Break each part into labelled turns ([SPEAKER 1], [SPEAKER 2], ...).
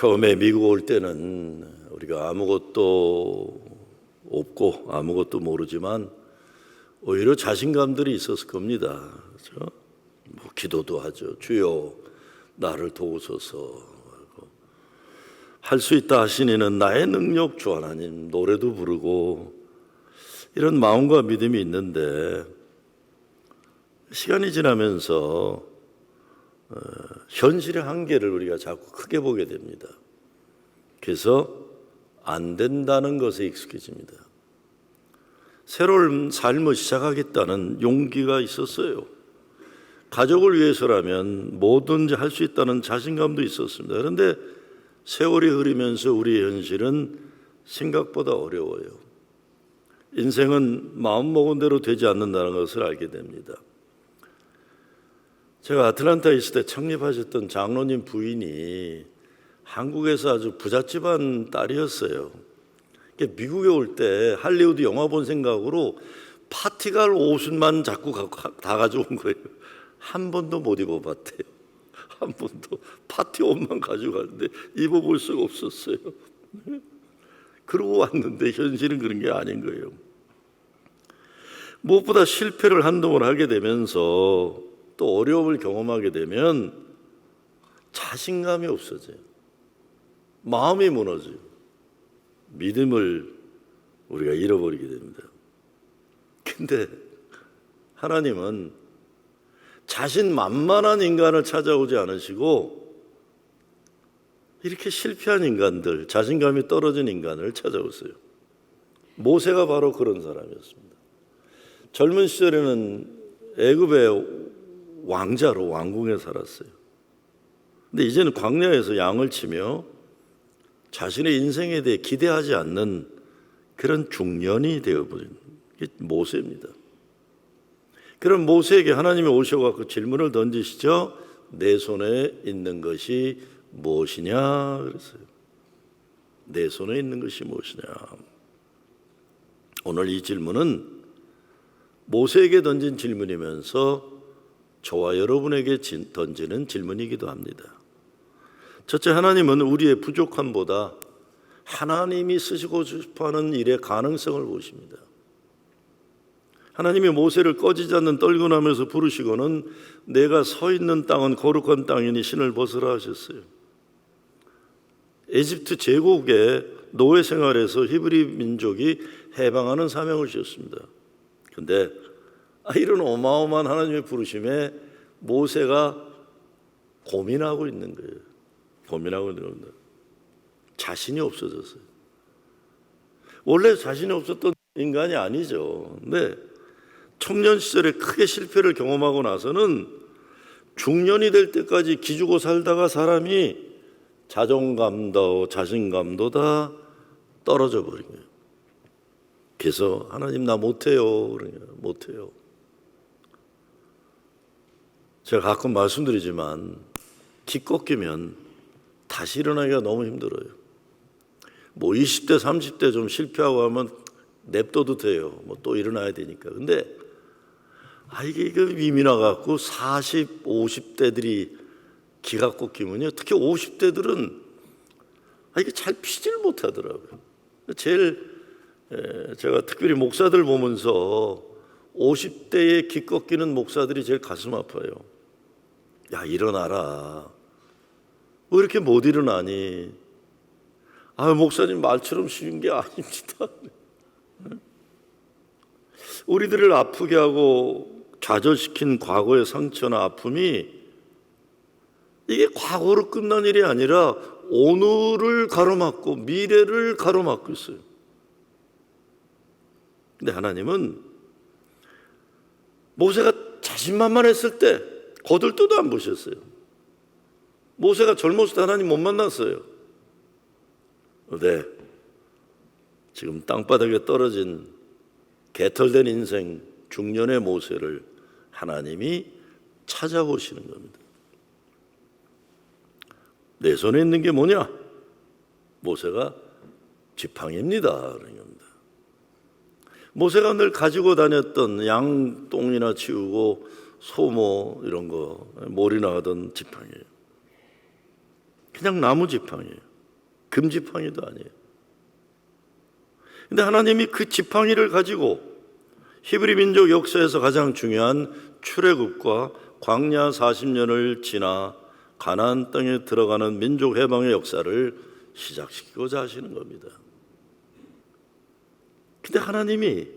[SPEAKER 1] 처음에 미국 올 때는 우리가 아무것도 없고 아무것도 모르지만 오히려 자신감들이 있었을 겁니다. 그렇죠? 기도도 하죠. 주여 나를 도우소서. 할 수 있다 하시니는 나의 능력 주 하나님, 노래도 부르고 이런 마음과 믿음이 있는데 시간이 지나면서 현실의 한계를 우리가 자꾸 크게 보게 됩니다. 그래서 안 된다는 것에 익숙해집니다. 새로운 삶을 시작하겠다는 용기가 있었어요. 가족을 위해서라면 뭐든지 할 수 있다는 자신감도 있었습니다. 그런데 세월이 흐르면서 우리의 현실은 생각보다 어려워요. 인생은 마음먹은 대로 되지 않는다는 것을 알게 됩니다. 제가 아틀란타에 있을 때 창립하셨던 장로님 부인이 한국에서 아주 부잣집안 딸이었어요. 미국에 올 때 할리우드 영화 본 생각으로 파티갈 옷만 자꾸 다 가져온 거예요. 한 번도 못 입어봤대요. 한 번도. 파티 옷만 가져갔는데 입어볼 수가 없었어요. 그러고 왔는데 현실은 그런 게 아닌 거예요. 무엇보다 실패를 한동안 하게 되면서 또 어려움을 경험하게 되면 자신감이 없어져요. 마음이 무너져요. 믿음을 우리가 잃어버리게 됩니다. 근데 하나님은 자신만만한 인간을 찾아오지 않으시고 이렇게 실패한 인간들, 자신감이 떨어진 인간을 찾아오세요. 모세가 바로 그런 사람이었습니다. 젊은 시절에는 애굽의 왕자로 왕궁에 살았어요. 근데 이제는 광야에서 양을 치며 자신의 인생에 대해 기대하지 않는 그런 중년이 되어버린 게 모세입니다. 그런 모세에게 하나님이 오셔서 질문을 던지시죠. 내 손에 있는 것이 무엇이냐 그랬어요. 내 손에 있는 것이 무엇이냐. 오늘 이 질문은 모세에게 던진 질문이면서 저와 여러분에게 던지는 질문이기도 합니다. 첫째, 하나님은 우리의 부족함보다 하나님이 쓰시고 싶어하는 일의 가능성을 보십니다. 하나님이 모세를 꺼지지 않는 떨고나면서 부르시고는 내가 서 있는 땅은 거룩한 땅이니 신을 벗으라 하셨어요. 에집트 제국의 노예 생활에서 히브리 민족이 해방하는 사명을 주셨습니다. 그런데 이런 어마어마한 하나님의 부르심에 모세가 고민하고 있는 거예요. 고민하고 있는 겁니다. 자신이 없어졌어요. 원래 자신이 없었던 인간이 아니죠. 근데 청년 시절에 크게 실패를 경험하고 나서는 중년이 될 때까지 기죽어 살다가 사람이 자존감도 자신감도 다 떨어져 버린 거예요. 그래서 하나님 나 못해요. 그러냐 못해요. 제가 가끔 말씀드리지만 기 꺾이면 다시 일어나기가 너무 힘들어요. 뭐 20대 30대 좀 실패하고 하면 냅둬도 돼요. 뭐 또 일어나야 되니까. 근데 이게 이미 나갖고 40, 50대들이 기가 꺾이면요. 특히 50대들은 이게 잘 피질 못하더라고요. 제가 특별히 목사들 보면서 50대에 기 꺾이는 목사들이 제일 가슴 아파요. 야, 일어나라. 왜 이렇게 못 일어나니? 목사님 말처럼 쉬운 게 아닙니다. 우리들을 아프게 하고 좌절시킨 과거의 상처나 아픔이 이게 과거로 끝난 일이 아니라 오늘을 가로막고 미래를 가로막고 있어요. 근데 하나님은 모세가 자신만만했을 때 거들떠도 안 보셨어요. 모세가 젊었을 때 하나님 못 만났어요. 네, 지금 땅바닥에 떨어진 개털된 인생 중년의 모세를 하나님이 찾아보시는 겁니다. 내 손에 있는 게 뭐냐? 모세가 지팡이입니다. 그런 겁니다. 모세가 늘 가지고 다녔던 양똥이나 치우고 소모 이런 거 몰이나 하던 지팡이에요. 그냥 나무 지팡이에요. 금지팡이도 아니에요. 근데 하나님이 그 지팡이를 가지고 히브리 민족 역사에서 가장 중요한 출애굽과 광야 40년을 지나 가나안 땅에 들어가는 민족 해방의 역사를 시작시키고자 하시는 겁니다. 근데 하나님이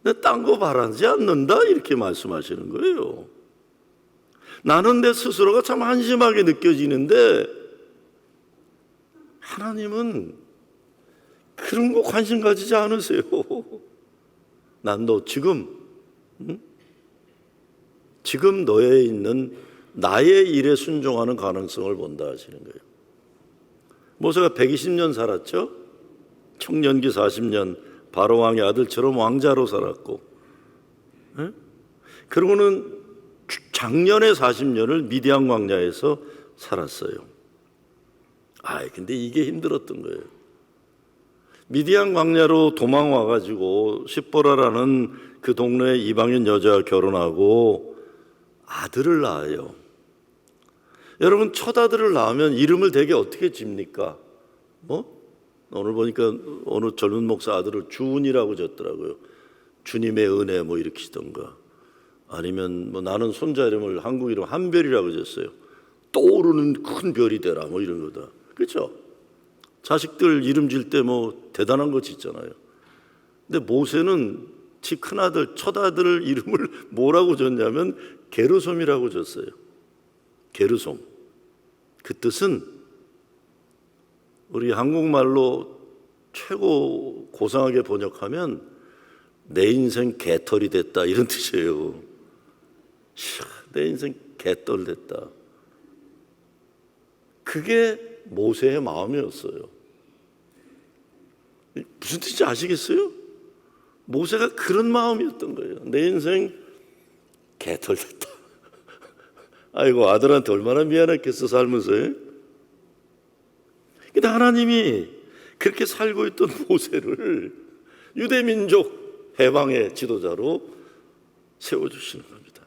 [SPEAKER 1] 내 딴 거 바라지 않는다 이렇게 말씀하시는 거예요. 나는 내 스스로가 참 한심하게 느껴지는데 하나님은 그런 거 관심 가지지 않으세요. 난 너 지금 너에 있는 나의 일에 순종하는 가능성을 본다 하시는 거예요. 모세가 120년 살았죠. 청년기 40년 바로 왕의 아들처럼 왕자로 살았고, 그러고는 작년에 40년을 미디안 광야에서 살았어요. 근데 이게 힘들었던 거예요. 미디안 광야로 도망와가지고 십보라라는 그 동네의 이방인 여자와 결혼하고 아들을 낳아요. 여러분, 첫 아들을 낳으면 이름을 대개 어떻게 집니까? 오늘 보니까 어느 젊은 목사 아들을 주은이라고 졌더라고요. 주님의 은혜 일으키시던가, 아니면 나는 손자 이름을 한국 이름 한별이라고 졌어요. 떠오르는 큰 별이 되라 이런 거다. 그렇죠? 자식들 이름 질 때 대단한 거 짓잖아요. 근데 모세는 지 큰아들 첫 아들 이름을 뭐라고 졌냐면 게르솜이라고 졌어요. 게르솜. 그 뜻은 우리 한국말로 최고 고상하게 번역하면 내 인생 개털이 됐다 이런 뜻이에요. 내 인생 개털 됐다. 그게 모세의 마음이었어요. 무슨 뜻인지 아시겠어요? 모세가 그런 마음이었던 거예요. 내 인생 개털 됐다. 아이고, 아들한테 얼마나 미안했겠어 살면서. 근데 하나님이 그렇게 살고 있던 모세를 유대민족 해방의 지도자로 세워주시는 겁니다.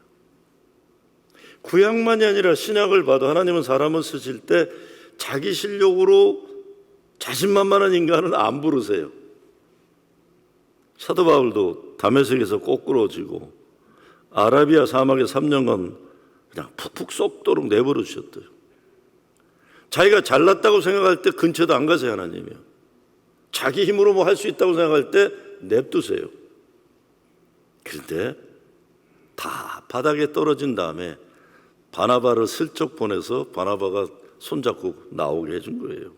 [SPEAKER 1] 구약만이 아니라 신약을 봐도 하나님은 사람을 쓰실 때 자기 실력으로 자신만만한 인간은 안 부르세요. 사도 바울도 다메섹에서 꼬꾸러지고 아라비아 사막에 3년간 그냥 푹푹 썩도록 내버려 주셨대요. 자기가 잘났다고 생각할 때 근처도 안 가세요. 하나님이요. 자기 힘으로 할 수 있다고 생각할 때 냅두세요. 그런데 다 바닥에 떨어진 다음에 바나바를 슬쩍 보내서 바나바가 손잡고 나오게 해준 거예요.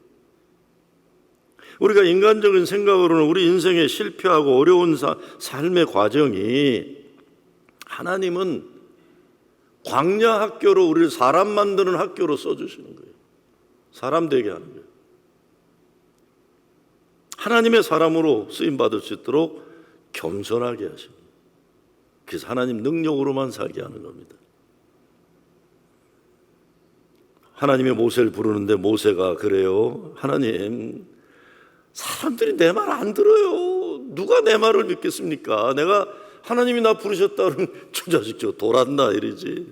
[SPEAKER 1] 우리가 인간적인 생각으로는 우리 인생에 실패하고 어려운 삶의 과정이, 하나님은 광야 학교로 우리를 사람 만드는 학교로 써주시는 거예요. 사람 되게 하는 거예요. 하나님의 사람으로 쓰임받을 수 있도록 겸손하게 하시는 거예요. 그래서 하나님 능력으로만 살게 하는 겁니다. 하나님의 모세를 부르는데 모세가 그래요. 하나님, 사람들이 내 말 안 들어요. 누가 내 말을 믿겠습니까? 내가 하나님이 나 부르셨다 그러면 저 자식 저 돌았나 이러지.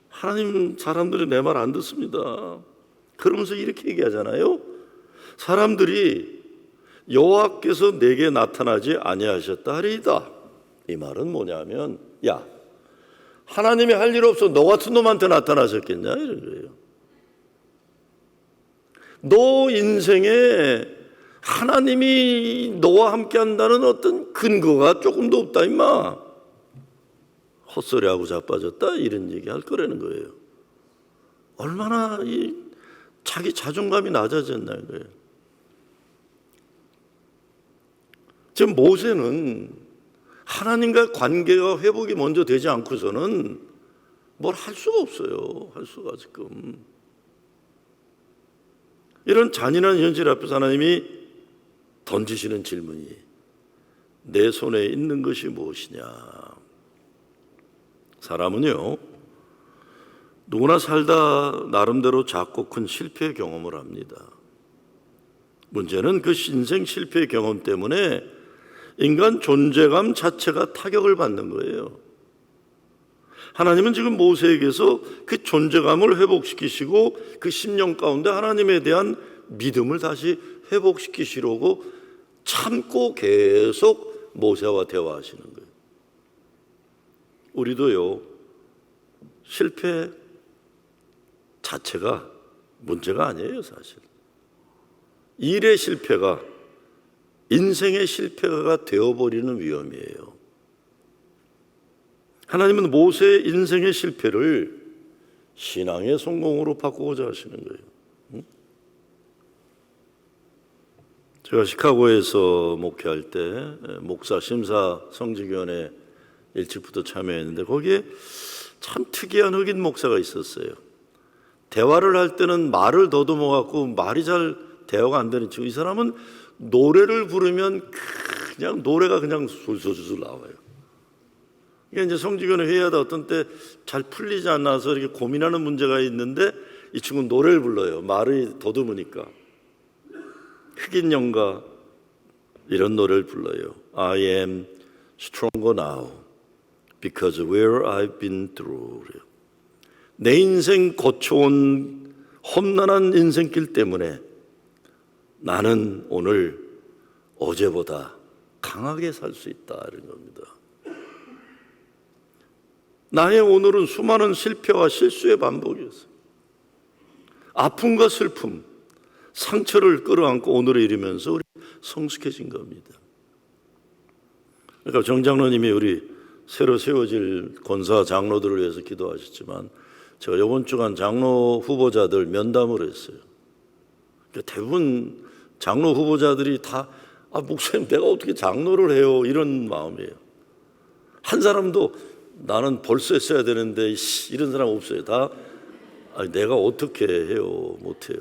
[SPEAKER 1] 하나님, 사람들이 내 말 안 듣습니다. 그러면서 이렇게 얘기하잖아요. 사람들이 여호와께서 내게 나타나지 아니하셨다 하리이다. 이 말은 뭐냐면, 야, 하나님이 할 일 없어 너 같은 놈한테 나타나셨겠냐 이런 거예요. 너 인생에 하나님이 너와 함께 한다는 어떤 근거가 조금도 없다 임마. 헛소리하고 자빠졌다 이런 얘기 할 거라는 거예요. 얼마나 자기 자존감이 낮아졌나는 거예요. 지금 모세는 하나님과 관계가 회복이 먼저 되지 않고서는 뭘 할 수가 없어요. 할 수가 지금. 이런 잔인한 현실 앞에서 하나님이 던지시는 질문이 내 손에 있는 것이 무엇이냐. 사람은요, 누구나 살다 나름대로 작고 큰 실패 경험을 합니다. 문제는 그 인생 실패 경험 때문에 인간 존재감 자체가 타격을 받는 거예요. 하나님은 지금 모세에게서 그 존재감을 회복시키시고 그 심령 가운데 하나님에 대한 믿음을 다시 회복시키시려고 참고 계속 모세와 대화하시는 거예요. 우리도요, 실패 자체가 문제가 아니에요, 사실. 일의 실패가 인생의 실패가 되어버리는 위험이에요. 하나님은 모세의 인생의 실패를 신앙의 성공으로 바꾸고자 하시는 거예요. 제가 시카고에서 목회할 때 목사 심사 성직위원회 일찍부터 참여했는데 거기에 참 특이한 흑인 목사가 있었어요. 대화를 할 때는 말을 더듬어 갖고 말이 잘 대화가 안 되는 친구. 이 사람은 노래를 부르면 그냥 노래가 그냥 술술술 나와요. 이게 이제 성직위원회 회의하다 어떤 때 잘 풀리지 않아서 이렇게 고민하는 문제가 있는데 이 친구는 노래를 불러요. 말이 더듬으니까. 흑인 영가 이런 노래를 불러요. I am stronger now because where I've been through. 내 인생 거쳐온 험난한 인생길 때문에 나는 오늘 어제보다 강하게 살 수 있다 이런 겁니다. 나의 오늘은 수많은 실패와 실수의 반복이었어요. 아픔과 슬픔, 상처를 끌어안고 오늘에 이르면서 우리 성숙해진 겁니다. 그러니까 정 장로님이 우리 새로 세워질 권사 장로들을 위해서 기도하셨지만 제가 이번 주간 장로 후보자들 면담을 했어요. 그러니까 대부분 장로 후보자들이 다 목사님 내가 어떻게 장로를 해요 이런 마음이에요. 한 사람도 나는 벌써 했어야 되는데 이런 사람 없어요. 다 내가 어떻게 해요 못해요.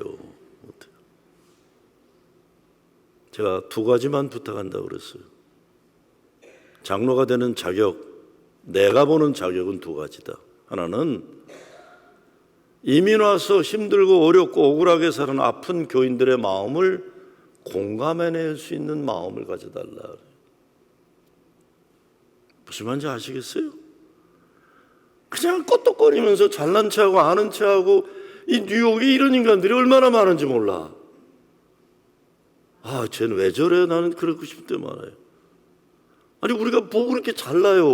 [SPEAKER 1] 제가 두 가지만 부탁한다고 그랬어요. 장로가 되는 자격, 내가 보는 자격은 두 가지다. 하나는 이민 와서 힘들고 어렵고 억울하게 사는 아픈 교인들의 마음을 공감해낼 수 있는 마음을 가져달라. 무슨 말인지 아시겠어요? 그냥 껐덕거리면서 잘난 체하고 아는 체하고 이 뉴욕에 이런 인간들이 얼마나 많은지 몰라. 쟤는 왜 저래? 나는 그러고 싶을 때 많아요. 아니 우리가 뭐 그렇게 잘나요?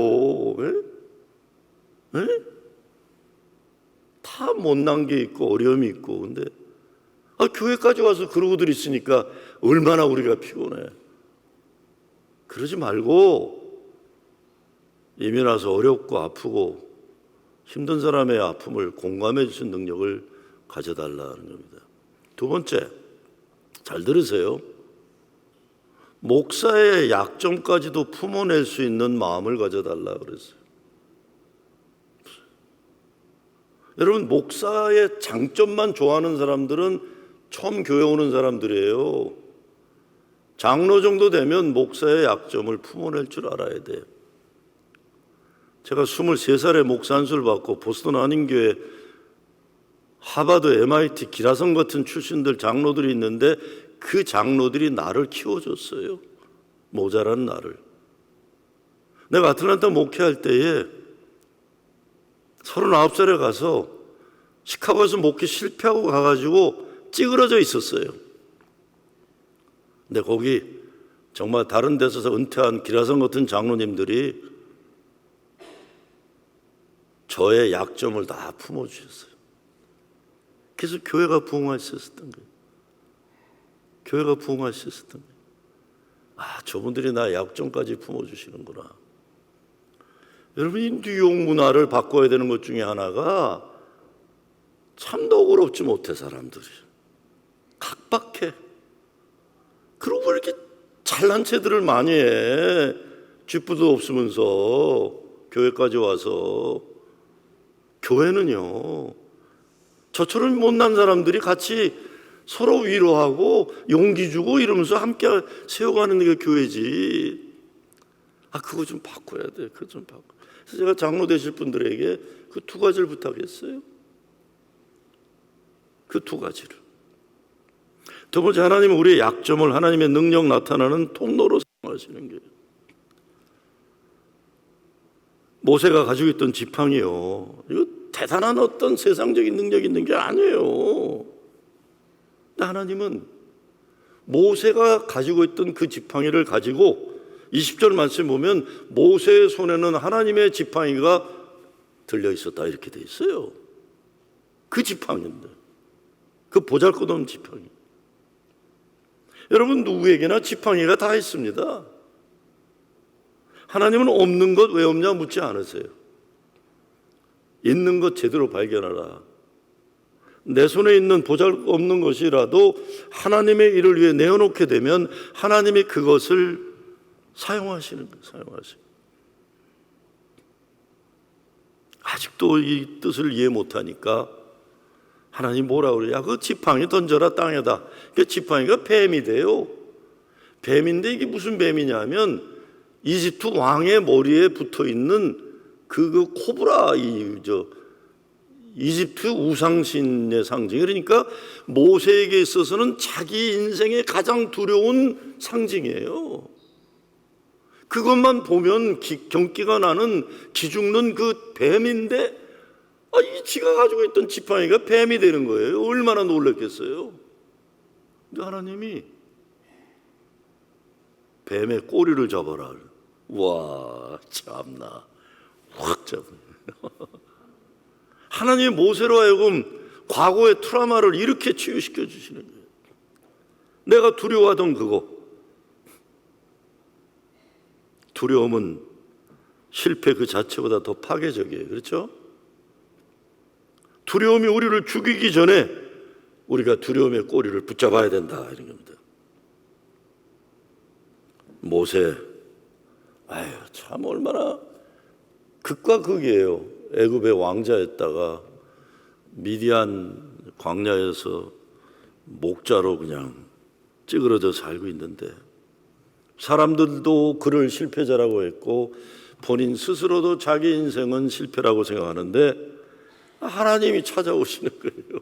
[SPEAKER 1] 에? 에? 다 못난 게 있고 어려움이 있고 근데 교회까지 와서 그러고들 있으니까 얼마나 우리가 피곤해. 그러지 말고 이민 와서 어렵고 아프고 힘든 사람의 아픔을 공감해 주신 능력을 가져달라는 겁니다. 두 번째, 잘 들으세요. 목사의 약점까지도 품어낼 수 있는 마음을 가져달라 그랬어요. 여러분, 목사의 장점만 좋아하는 사람들은 처음 교회 오는 사람들이에요. 장로 정도 되면 목사의 약점을 품어낼 줄 알아야 돼요. 제가 23살에 목사 안수를 받고 보스턴 한인교회, 하버드, MIT, 기라성 같은 출신들 장로들이 있는데 그 장로들이 나를 키워줬어요. 모자란 나를. 내가 아틀란타 목회할 때에 39살에 가서 시카고에서 목회 실패하고 가가지고 찌그러져 있었어요. 근데 거기 정말 다른 데서 은퇴한 기라성 같은 장로님들이 저의 약점을 다 품어주셨어요. 그래서 교회가 부흥할 수 있었던 거예요. 교회가 부흥할 수 있었던 거예요. 저분들이 나 약점까지 품어주시는구나. 여러분, 이 뉴욕 문화를 바꿔야 되는 것 중에 하나가 참 너그럽지 못해 사람들이. 각박해. 그리고 왜 이렇게 잘난 체들을 많이 해. 쥐부도 없으면서 교회까지 와서. 교회는요, 저처럼 못난 사람들이 같이 서로 위로하고 용기 주고 이러면서 함께 세워가는 게 교회지. 그거 좀 바꿔야 돼. 그거 좀 바꿔. 그래서 제가 장로 되실 분들에게 그 두 가지를 부탁했어요. 그 두 가지를. 두 번째, 하나님은 우리의 약점을 하나님의 능력 나타나는 통로로 사용하시는 거예요. 모세가 가지고 있던 지팡이요, 이거 대단한 어떤 세상적인 능력이 있는 게 아니에요. 근데 하나님은 모세가 가지고 있던 그 지팡이를 가지고 20절 말씀 보면 모세의 손에는 하나님의 지팡이가 들려 있었다 이렇게 돼 있어요. 그 지팡이인데, 그 보잘것없는 지팡이. 여러분, 누구에게나 지팡이가 다 있습니다. 하나님은 없는 것 왜 없냐 묻지 않으세요. 있는 것 제대로 발견하라. 내 손에 있는 보잘것없는 것이라도 하나님의 일을 위해 내어놓게 되면 하나님이 그것을 사용하시는 거예요. 사용하시는. 아직도 이 뜻을 이해 못하니까 하나님 뭐라고 그래요? 야, 그 지팡이 던져라 땅에다. 그 지팡이가 뱀이 돼요. 뱀인데 이게 무슨 뱀이냐면 이집트 왕의 머리에 붙어 있는 그 코브라, 이집트 우상신의 상징. 그러니까 모세에게 있어서는 자기 인생의 가장 두려운 상징이에요. 그것만 보면 경기가 나는 기죽는 그 뱀인데, 이 지가 가지고 있던 지팡이가 뱀이 되는 거예요. 얼마나 놀랐겠어요. 근데 하나님이 뱀의 꼬리를 잡아라. 와, 참나, 확 잡은. 하나님이 모세로 하여금 과거의 트라우마를 이렇게 치유시켜 주시는 거예요. 내가 두려워하던 그거. 두려움은 실패 그 자체보다 더 파괴적이에요. 그렇죠? 두려움이 우리를 죽이기 전에 우리가 두려움의 꼬리를 붙잡아야 된다 이런 겁니다. 모세, 아유, 참 얼마나 극과 극이에요. 애굽의 왕자였다가 미디안 광야에서 목자로 그냥 찌그러져 살고 있는데, 사람들도 그를 실패자라고 했고 본인 스스로도 자기 인생은 실패라고 생각하는데 하나님이 찾아오시는 거예요.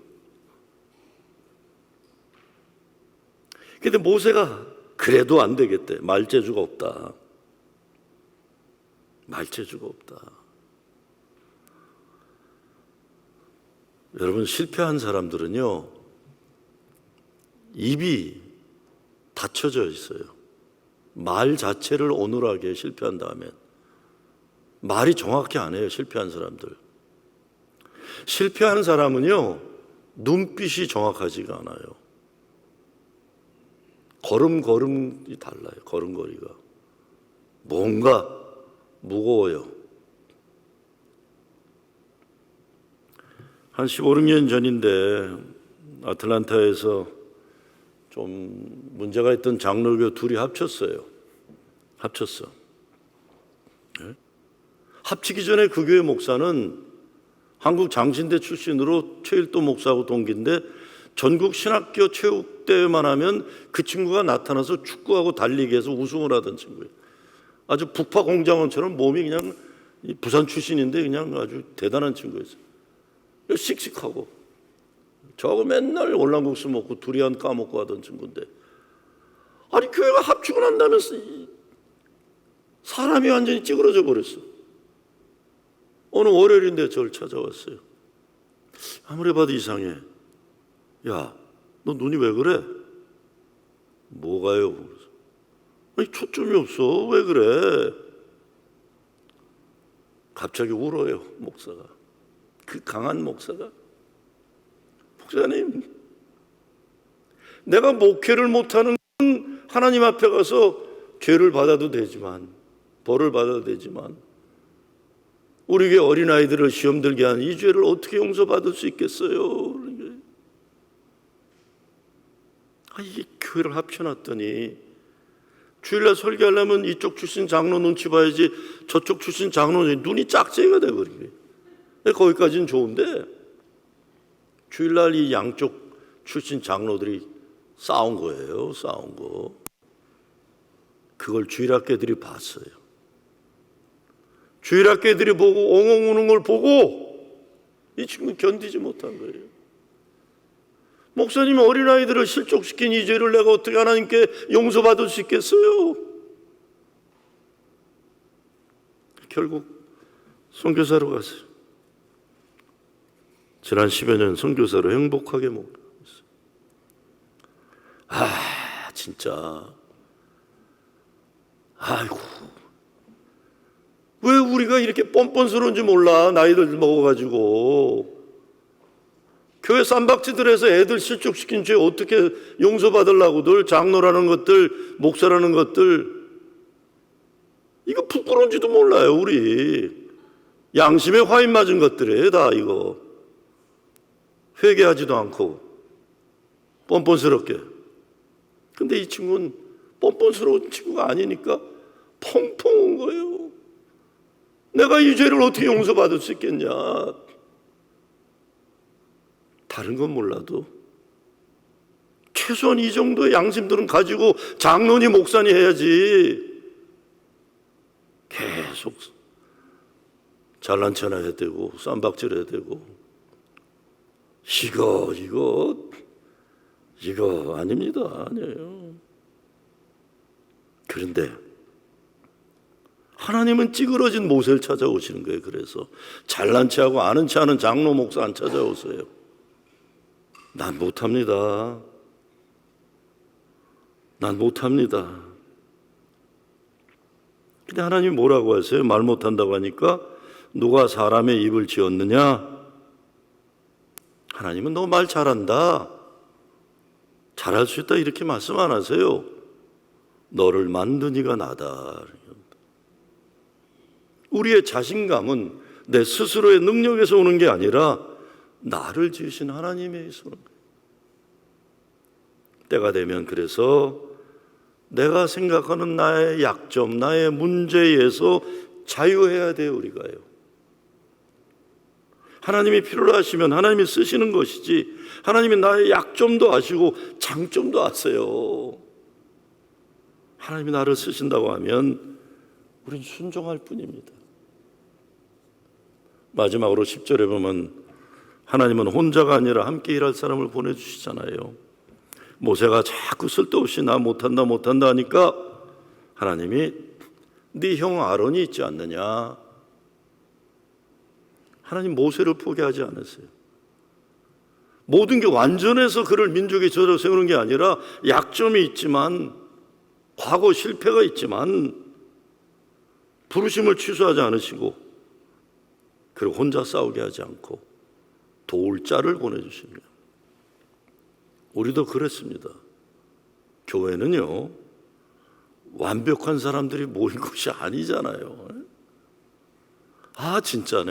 [SPEAKER 1] 근데 모세가 그래도 안 되겠대. 말재주가 없다. 말재주가 없다. 여러분, 실패한 사람들은요, 입이 닫혀져 있어요. 말 자체를 어눌하게 실패한 다음에 말이 정확히 안 해요. 실패한 사람들. 실패한 사람은요, 눈빛이 정확하지가 않아요. 걸음걸음이 달라요. 걸음걸이가 뭔가 무거워요. 한 15, 16년 전인데 아틀란타에서 좀 문제가 있던 장로교 둘이 합쳤어요. 네? 합치기 전에 그 교회 목사는 한국 장신대 출신으로 최일도 목사하고 동기인데 전국 신학교 체육대회만 하면 그 친구가 나타나서 축구하고 달리기해서 우승을 하던 친구예요. 아주 북파공장원처럼 몸이 그냥 부산 출신인데 그냥 아주 대단한 친구였어요. 씩씩하고 저하고 맨날 월남국수 먹고 두리안 까먹고 하던 친구인데, 아니 교회가 합치고 난다면서 사람이 완전히 찌그러져 버렸어. 어느 월요일인데 저를 찾아왔어요. 아무리 봐도 이상해. 야, 너 눈이 왜 그래? 뭐가요? 아니 초점이 없어. 왜 그래? 갑자기 울어요, 목사가. 그 강한 목사가. 목사님, 내가 목회를 못하는 건 하나님 앞에 가서 죄를 받아도 되지만, 벌을 받아도 되지만, 우리 교회 어린아이들을 시험 들게 한 이 죄를 어떻게 용서받을 수 있겠어요? 이게 교회를 합쳐놨더니 주일날 설교하려면 이쪽 출신 장로 눈치 봐야지 저쪽 출신 장로 눈이 짝짝이가 돼버리게. 거기까지는 좋은데 주일날 이 양쪽 출신 장로들이 싸운 거예요. 싸운 거. 그걸 주일학교들이 봤어요. 주일학교들이 보고 엉엉 우는 걸 보고 이 친구 견디지 못한 거예요. 목사님, 어린아이들을 실족시킨 이 죄를 내가 어떻게 하나님께 용서받을 수 있겠어요? 결국 선교사로 가세요. 지난 10여 년 선교사로 행복하게 먹고 있어요. 진짜 아이고, 왜 우리가 이렇게 뻔뻔스러운지 몰라. 나이들 먹어가지고 교회 쌈박지들에서 애들 실족시킨 죄 어떻게 용서받으려고들, 장로라는 것들, 목사라는 것들, 이거 부끄러운지도 몰라요. 우리 양심에 화인 맞은 것들이에요. 다 이거 회개하지도 않고 뻔뻔스럽게. 근데 이 친구는 뻔뻔스러운 친구가 아니니까 펑펑 온 거예요. 내가 이 죄를 어떻게 용서받을 수 있겠냐. 다른 건 몰라도 최소한 이 정도의 양심들은 가지고 장로니 목사니 해야지. 계속 잘난 척 해야 되고 쌈박질 해야 되고, 이거 아닙니다. 아니에요. 그런데 하나님은 찌그러진 모세를 찾아오시는 거예요. 그래서 잘난 체하고 아는 체하는 장로 목사 안 찾아오세요. 난 못합니다. 근데 하나님이 뭐라고 하세요? 말 못한다고 하니까 누가 사람의 입을 지었느냐? 하나님은 너 말 잘한다, 잘할 수 있다 이렇게 말씀 안 하세요. 너를 만든 이가 나다. 우리의 자신감은 내 스스로의 능력에서 오는 게 아니라 나를 지으신 하나님에서 오는 거예요. 때가 되면 그래서 내가 생각하는 나의 약점, 나의 문제에서 자유해야 돼요. 우리가요. 하나님이 필요로 하시면 하나님이 쓰시는 것이지, 하나님이 나의 약점도 아시고 장점도 아세요. 하나님이 나를 쓰신다고 하면 우린 순종할 뿐입니다. 마지막으로 10절에 보면 하나님은 혼자가 아니라 함께 일할 사람을 보내주시잖아요. 모세가 자꾸 쓸데없이 나 못한다 하니까 하나님이 네 형 아론이 있지 않느냐. 하나님 모세를 포기하지 않으세요. 모든 게 완전해서 그를 민족의 저로 세우는 게 아니라 약점이 있지만, 과거 실패가 있지만 부르심을 취소하지 않으시고, 그리고 혼자 싸우게 하지 않고 도울 자를 보내주십니다. 우리도 그랬습니다. 교회는요, 완벽한 사람들이 모인 것이 아니잖아요. 진짜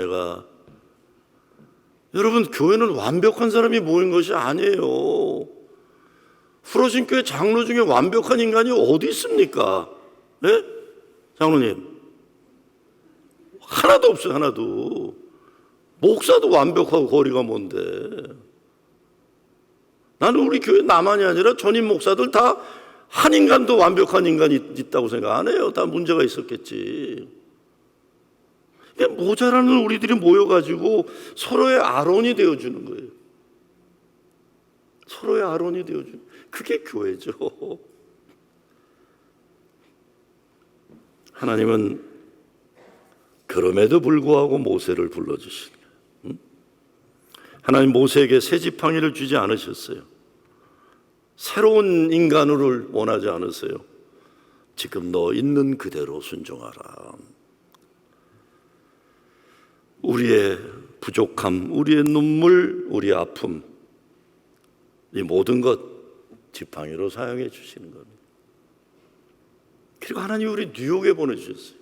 [SPEAKER 1] 여러분, 교회는 완벽한 사람이 모인 것이 아니에요. 풀어진 교회 장로 중에 완벽한 인간이 어디 있습니까? 네? 장로님, 하나도 없어요. 하나도. 목사도 완벽하고 거리가 먼데. 나는 우리 교회 나만이 아니라 전임 목사들 다 한 인간도 완벽한 인간이 있다고 생각 안 해요. 다 문제가 있었겠지. 모자라는 우리들이 모여가지고 서로의 아론이 되어주는 거예요. 서로의 아론이 되어주는, 그게 교회죠. 하나님은 그럼에도 불구하고 모세를 불러주시는 거예요. 하나님 모세에게 새 지팡이를 주지 않으셨어요. 새로운 인간을 원하지 않으세요. 지금 너 있는 그대로 순종하라. 우리의 부족함, 우리의 눈물, 우리의 아픔, 이 모든 것 지팡이로 사용해 주시는 겁니다. 그리고 하나님이 우리 뉴욕에 보내주셨어요.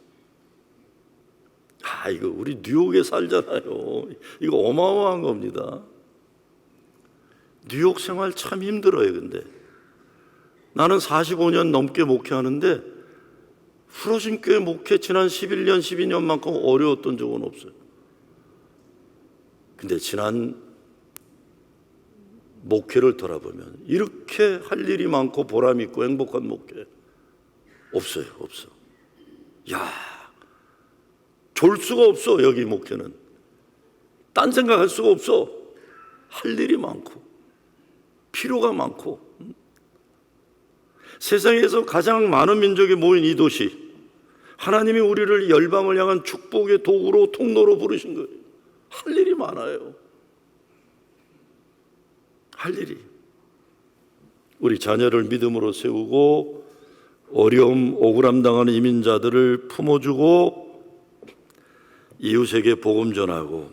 [SPEAKER 1] 이거 우리 뉴욕에 살잖아요. 이거 어마어마한 겁니다. 뉴욕 생활 참 힘들어요. 근데 나는 45년 넘게 목회하는데 풀어진 교회 목회 지난 11년, 12년만큼 어려웠던 적은 없어요. 근데 지난 목회를 돌아보면 이렇게 할 일이 많고 보람 있고 행복한 목회 없어요. 졸 수가 없어. 여기 목회는 딴 생각할 수가 없어. 할 일이 많고 필요가 많고. 세상에서 가장 많은 민족이 모인 이 도시, 하나님이 우리를 열방을 향한 축복의 도구로 통로로 부르신 거예요. 할 일이 많아요. 할 일이. 우리 자녀를 믿음으로 세우고 어려움, 억울함 당하는 이민자들을 품어주고 이웃에게 복음 전하고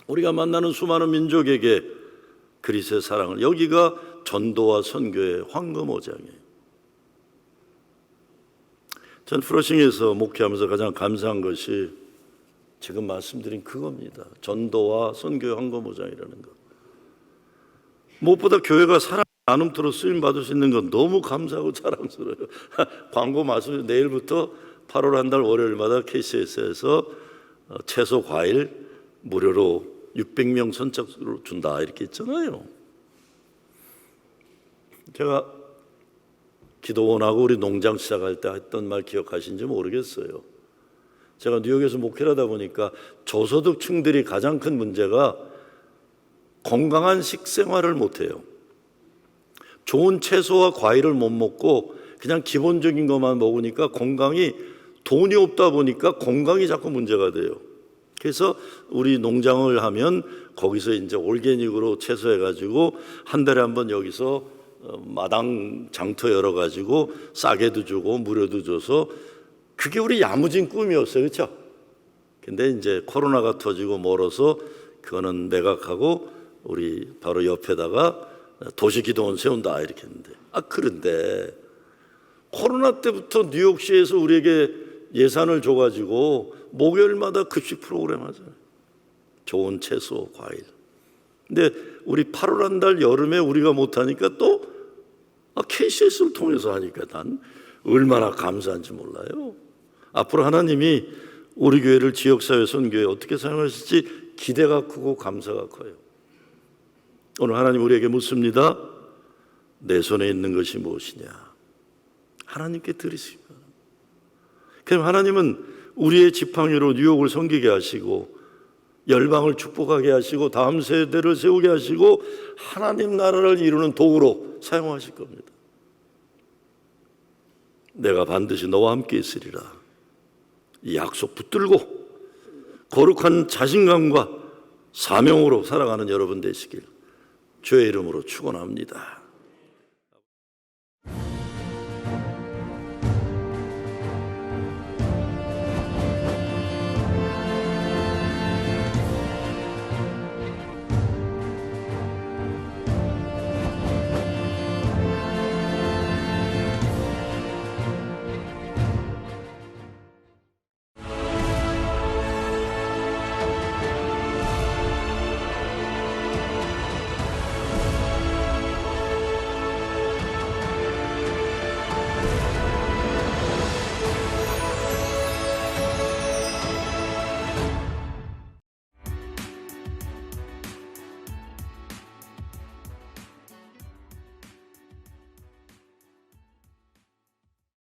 [SPEAKER 1] 우리가 만나는 수많은 민족에게 그리스도의 사랑을, 여기가 전도와 선교의 황금오장이에요. 전 프로싱에서 목회하면서 가장 감사한 것이 지금 말씀드린 그겁니다. 전도와 선교의 황금오장이라는 것. 무엇보다 교회가 사랑 나눔터로 쓰임 받을 수 있는 건 너무 감사하고 자랑스러워요. 광고 말씀, 내일부터 8월 한 달 월요일마다 KCS에서 채소 과일 무료로 600명 선착순으로 준다 이렇게 했잖아요. 제가 기도원하고 우리 농장 시작할 때 했던 말 기억하신지 모르겠어요. 제가 뉴욕에서 목회를 하다 보니까 저소득층들이 가장 큰 문제가 건강한 식생활을 못해요. 좋은 채소와 과일을 못 먹고 그냥 기본적인 것만 먹으니까 건강이, 돈이 없다 보니까 건강이 자꾸 문제가 돼요. 그래서 우리 농장을 하면 거기서 이제 올게닉으로 채소해가지고 한 달에 한 번 여기서 마당 장터 열어가지고 싸게도 주고 무료도 줘서, 그게 우리 야무진 꿈이었어요. 그렇죠? 근데 이제 코로나가 터지고 멀어서 그거는 매각하고 우리 바로 옆에다가 도시기도원 세운다 이렇게 했는데, 그런데 코로나 때부터 뉴욕시에서 우리에게 예산을 줘가지고 목요일마다 급식 프로그램 하잖아요. 좋은 채소, 과일. 근데 우리 8월 한 달 여름에 우리가 못하니까 또 KCS를 통해서 하니까 난 얼마나 감사한지 몰라요. 앞으로 하나님이 우리 교회를 지역사회 선교에 어떻게 사용하실지 기대가 크고 감사가 커요. 오늘 하나님 우리에게 묻습니다. 내 손에 있는 것이 무엇이냐? 하나님께 드리시기 바랍니다. 그럼 하나님은 우리의 지팡이로 뉴욕을 섬기게 하시고 열방을 축복하게 하시고 다음 세대를 세우게 하시고 하나님 나라를 이루는 도구로 사용하실 겁니다. 내가 반드시 너와 함께 있으리라. 이 약속 붙들고 거룩한 자신감과 사명으로 살아가는 여러분 되시길 주의 이름으로 축원합니다.